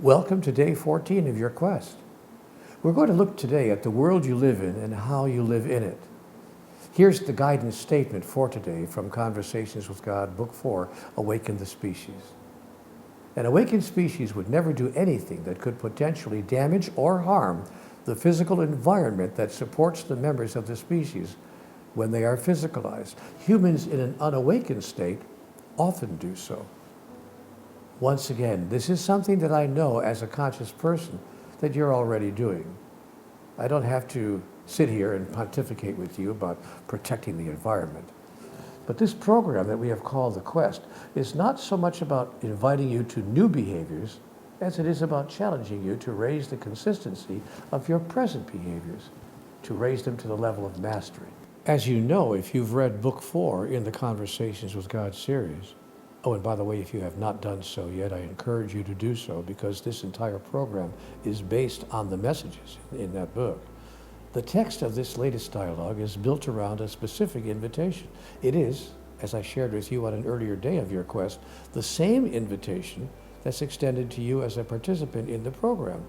Welcome to day 14 of your quest. We're going to look today at the world you live in and how you live in it. Here's the guidance statement for today from Conversations with God, Book 4, Awaken the Species. An awakened species would never do anything that could potentially damage or harm the physical environment that supports the members of the species when they are physicalized. Humans in an unawakened state often do so. Once again, this is something that I know as a conscious person that you're already doing. I don't have to sit here and pontificate with you about protecting the environment. But this program that we have called The Quest is not so much about inviting you to new behaviors as it is about challenging you to raise the consistency of your present behaviors, to raise them to the level of mastery. As you know, if you've read Book 4 in the Conversations with God series, oh, and by the way, if you have not done so yet, I encourage you to do so because this entire program is based on the messages in that book. The text of this latest dialogue is built around a specific invitation. It is, as I shared with you on an earlier day of your quest, the same invitation that's extended to you as a participant in the program.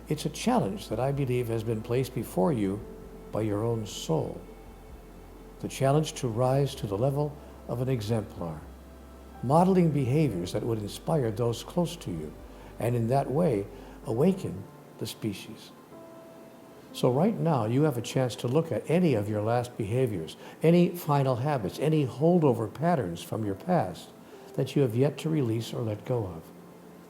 It's a challenge that I believe has been placed before you by your own soul. The challenge to rise to the level of an exemplar, modeling behaviors that would inspire those close to you, and in that way, awaken the species. So right now, you have a chance to look at any of your last behaviors, any final habits, any holdover patterns from your past that you have yet to release or let go of,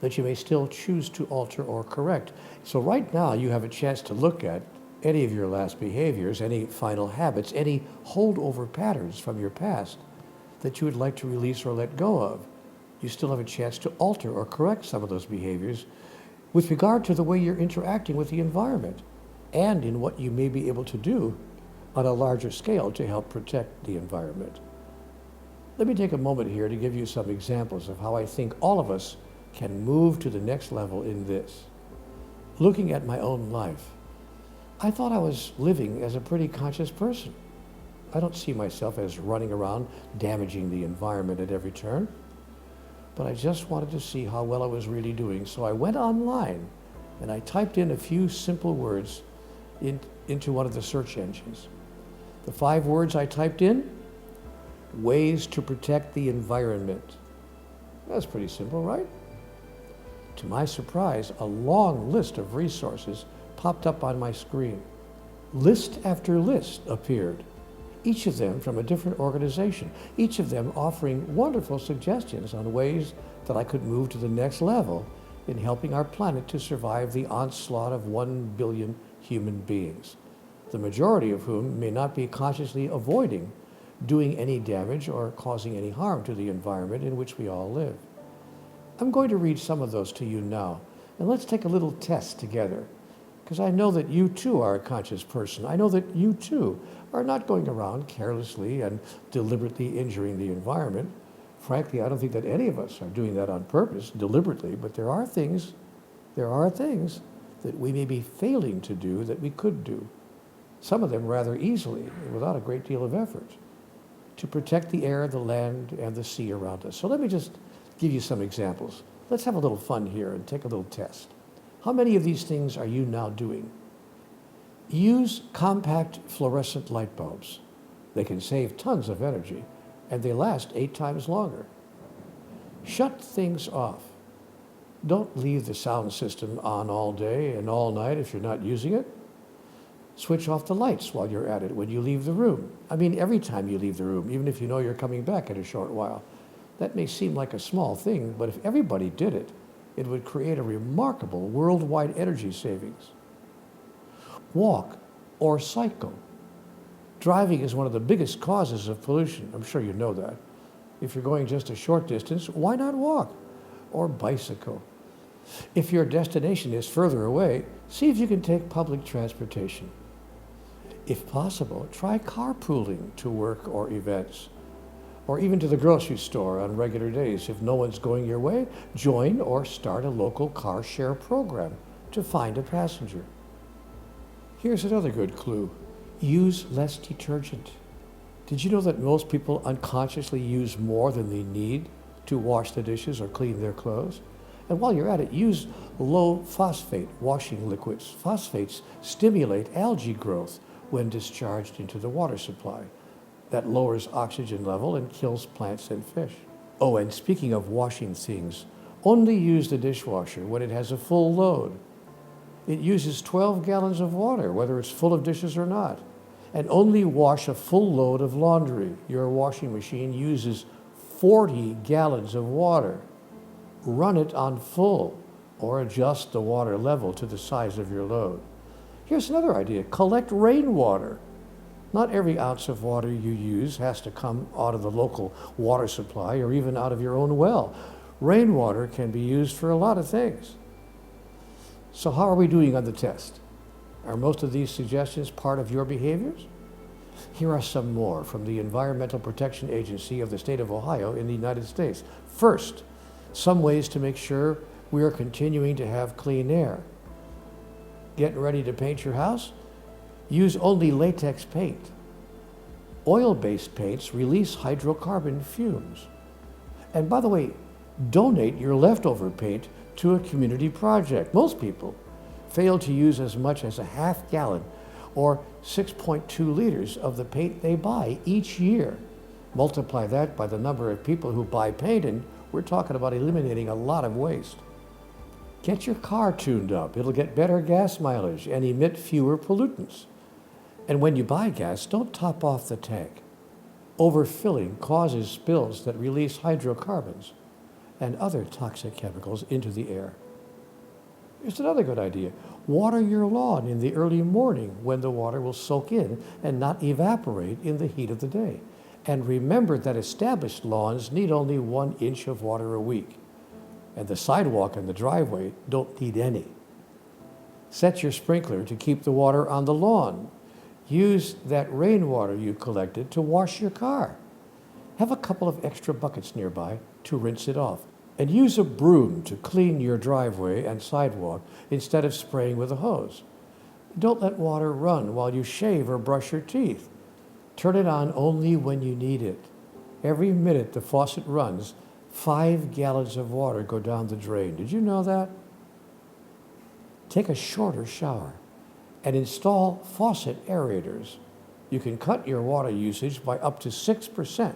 that you may still choose to alter or correct. So right now, you have a chance to look at any of your last behaviors, any final habits, any holdover patterns from your past that you would like to release or let go of. You still have a chance to alter or correct some of those behaviors with regard to the way you're interacting with the environment and in what you may be able to do on a larger scale to help protect the environment. Let me take a moment here to give you some examples of how I think all of us can move to the next level in this. Looking at my own life, I thought I was living as a pretty conscious person. I don't see myself as running around damaging the environment at every turn, but I just wanted to see how well I was really doing. So I went online and I typed in a few simple words into one of the search engines. The 5 words I typed in: ways to protect the environment. That's pretty simple, right? To my surprise, a long list of resources popped up on my screen. List after list appeared, each of them from a different organization, each of them offering wonderful suggestions on ways that I could move to the next level in helping our planet to survive the onslaught of 1 billion human beings, the majority of whom may not be consciously avoiding doing any damage or causing any harm to the environment in which we all live. I'm going to read some of those to you now, and let's take a little test together, because I know that you too are a conscious person. I know that you too are not going around carelessly and deliberately injuring the environment. Frankly, I don't think that any of us are doing that on purpose, deliberately, but there are things that we may be failing to do that we could do, some of them rather easily and without a great deal of effort, to protect the air, the land, and the sea around us. So let me just give you some examples. Let's have a little fun here and take a little test. How many of these things are you now doing? Use compact fluorescent light bulbs. They can save tons of energy, and they last 8 times longer. Shut things off. Don't leave the sound system on all day and all night if you're not using it. Switch off the lights while you're at it when you leave the room. I mean, every time you leave the room, even if you know you're coming back in a short while. That may seem like a small thing, but if everybody did it, it would create a remarkable worldwide energy savings. Walk or cycle. Driving is one of the biggest causes of pollution. I'm sure you know that. If you're going just a short distance, why not walk or bicycle? If your destination is further away, see if you can take public transportation. If possible, try carpooling to work or events, or even to the grocery store on regular days. If no one's going your way, join or start a local car share program to find a passenger. Here's another good clue. Use less detergent. Did you know that most people unconsciously use more than they need to wash the dishes or clean their clothes? And while you're at it, use low phosphate washing liquids. Phosphates stimulate algae growth when discharged into the water supply. That lowers oxygen level and kills plants and fish. Oh, and speaking of washing things, only use the dishwasher when it has a full load. It uses 12 gallons of water, whether it's full of dishes or not. And only wash a full load of laundry. Your washing machine uses 40 gallons of water. Run it on full, or adjust the water level to the size of your load. Here's another idea: collect rainwater. Not every ounce of water you use has to come out of the local water supply or even out of your own well. Rainwater can be used for a lot of things. So how are we doing on the test? Are most of these suggestions part of your behaviors? Here are some more from the Environmental Protection Agency of the state of Ohio in the United States. First, some ways to make sure we are continuing to have clean air. Getting ready to paint your house? Use only latex paint. Oil-based paints release hydrocarbon fumes. And by the way, donate your leftover paint to a community project. Most people fail to use as much as a half gallon or 6.2 liters of the paint they buy each year. Multiply that by the number of people who buy paint, and we're talking about eliminating a lot of waste. Get your car tuned up. It'll get better gas mileage and emit fewer pollutants. And when you buy gas, don't top off the tank. Overfilling causes spills that release hydrocarbons and other toxic chemicals into the air. Here's another good idea. Water your lawn in the early morning when the water will soak in and not evaporate in the heat of the day. And remember that established lawns need only 1 inch of water a week, and the sidewalk and the driveway don't need any. Set your sprinkler to keep the water on the lawn. Use that rainwater you collected to wash your car. Have a couple of extra buckets nearby to rinse it off. And use a broom to clean your driveway and sidewalk instead of spraying with a hose. Don't let water run while you shave or brush your teeth. Turn it on only when you need it. Every minute the faucet runs, 5 gallons of water go down the drain. Did you know that? Take a shorter shower and install faucet aerators. You can cut your water usage by up to 6%.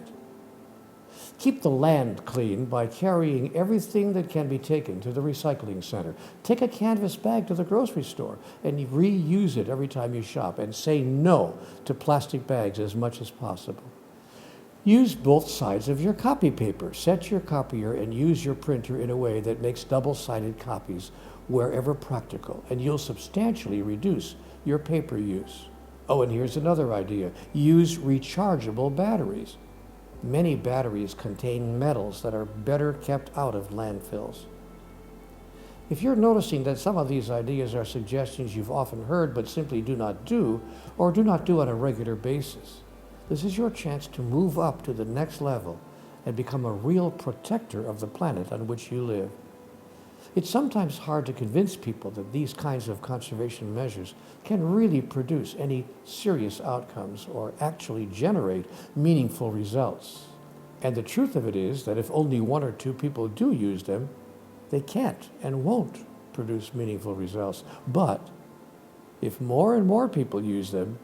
Keep the land clean by carrying everything that can be taken to the recycling center. Take a canvas bag to the grocery store and reuse it every time you shop, and say no to plastic bags as much as possible. Use both sides of your copy paper. Set your copier and use your printer in a way that makes double-sided copies wherever practical, and you'll substantially reduce your paper use. Oh, and here's another idea. Use rechargeable batteries. Many batteries contain metals that are better kept out of landfills. If you're noticing that some of these ideas are suggestions you've often heard but simply do not do, or do not do on a regular basis, this is your chance to move up to the next level and become a real protector of the planet on which you live. It's sometimes hard to convince people that these kinds of conservation measures can really produce any serious outcomes or actually generate meaningful results. And the truth of it is that if only 1 or 2 people do use them, they can't and won't produce meaningful results. But if more and more people use them,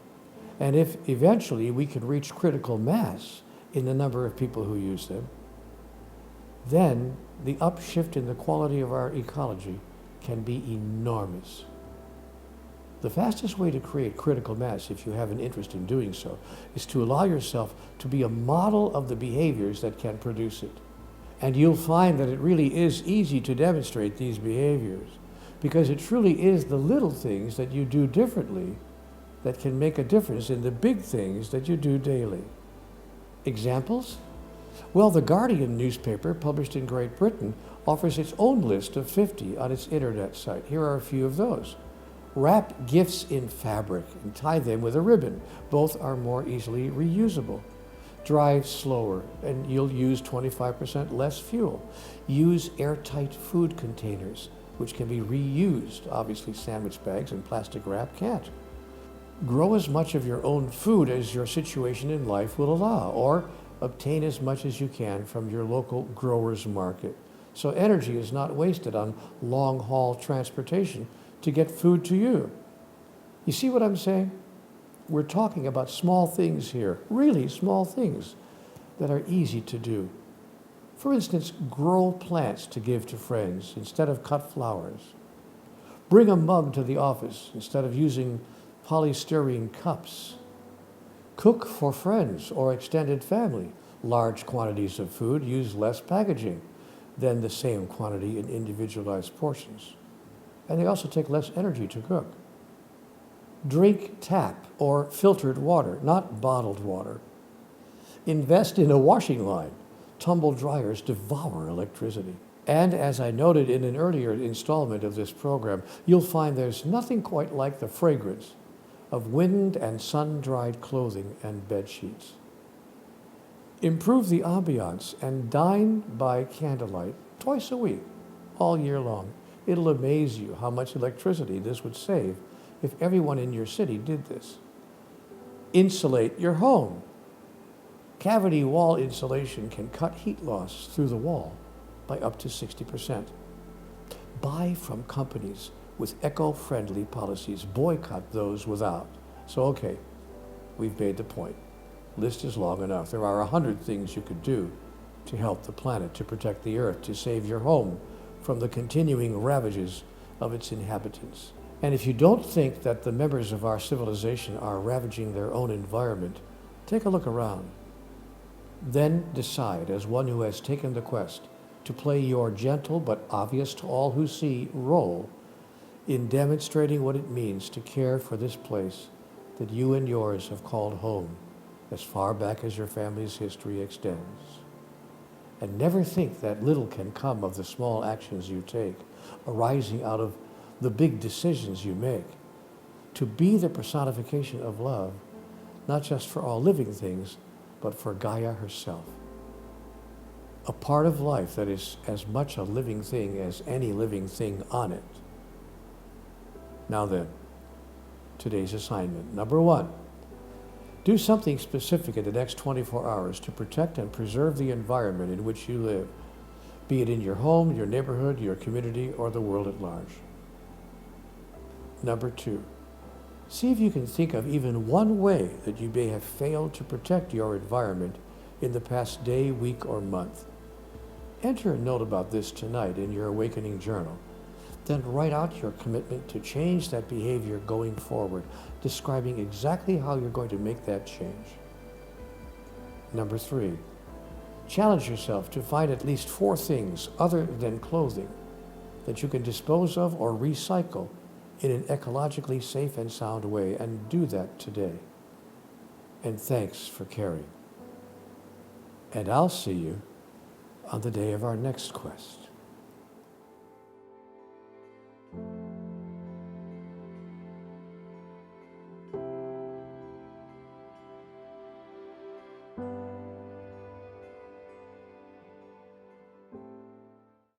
and if eventually we can reach critical mass in the number of people who use them, then the upshift in the quality of our ecology can be enormous. The fastest way to create critical mass, if you have an interest in doing so, is to allow yourself to be a model of the behaviors that can produce it. And you'll find that it really is easy to demonstrate these behaviors, because it truly is the little things that you do differently that can make a difference in the big things that you do daily. Examples? Well, the Guardian newspaper, published in Great Britain, offers its own list of 50 on its internet site. Here are a few of those. Wrap gifts in fabric and tie them with a ribbon. Both are more easily reusable. Drive slower and you'll use 25% less fuel. Use airtight food containers, which can be reused. Obviously, sandwich bags and plastic wrap can't. Grow as much of your own food as your situation in life will allow, or obtain as much as you can from your local grower's market. So energy is not wasted on long-haul transportation to get food to you. You see what I'm saying? We're talking about small things here, really small things that are easy to do. For instance, grow plants to give to friends instead of cut flowers. Bring a mug to the office instead of using polystyrene cups. Cook for friends or extended family. Large quantities of food use less packaging than the same quantity in individualized portions. And they also take less energy to cook. Drink tap or filtered water, not bottled water. Invest in a washing line. Tumble dryers devour electricity. And as I noted in an earlier installment of this program, you'll find there's nothing quite like the fragrance of wind and sun-dried clothing and bed sheets. Improve the ambiance and dine by candlelight twice a week, all year long. It'll amaze you how much electricity this would save if everyone in your city did this. Insulate your home. Cavity wall insulation can cut heat loss through the wall by up to 60%. Buy from companies with eco-friendly policies. Boycott those without. So, okay, we've made the point. List is long enough. There are 100 things you could do to help the planet, to protect the earth, to save your home from the continuing ravages of its inhabitants. And if you don't think that the members of our civilization are ravaging their own environment, take a look around. Then decide, as one who has taken the quest, to play your gentle but obvious to all who see role in demonstrating what it means to care for this place that you and yours have called home as far back as your family's history extends. And never think that little can come of the small actions you take, arising out of the big decisions you make, to be the personification of love, not just for all living things, but for Gaia herself. A part of life that is as much a living thing as any living thing on it. Now then, today's assignment. Number 1, do something specific in the next 24 hours to protect and preserve the environment in which you live, be it in your home, your neighborhood, your community, or the world at large. Number 2, see if you can think of even one way that you may have failed to protect your environment in the past day, week, or month. Enter a note about this tonight in your Awakening Journal. Then write out your commitment to change that behavior going forward, describing exactly how you're going to make that change. Number 3, challenge yourself to find at least 4 things other than clothing that you can dispose of or recycle in an ecologically safe and sound way, and do that today. And thanks for caring. And I'll see you on the day of our next quest.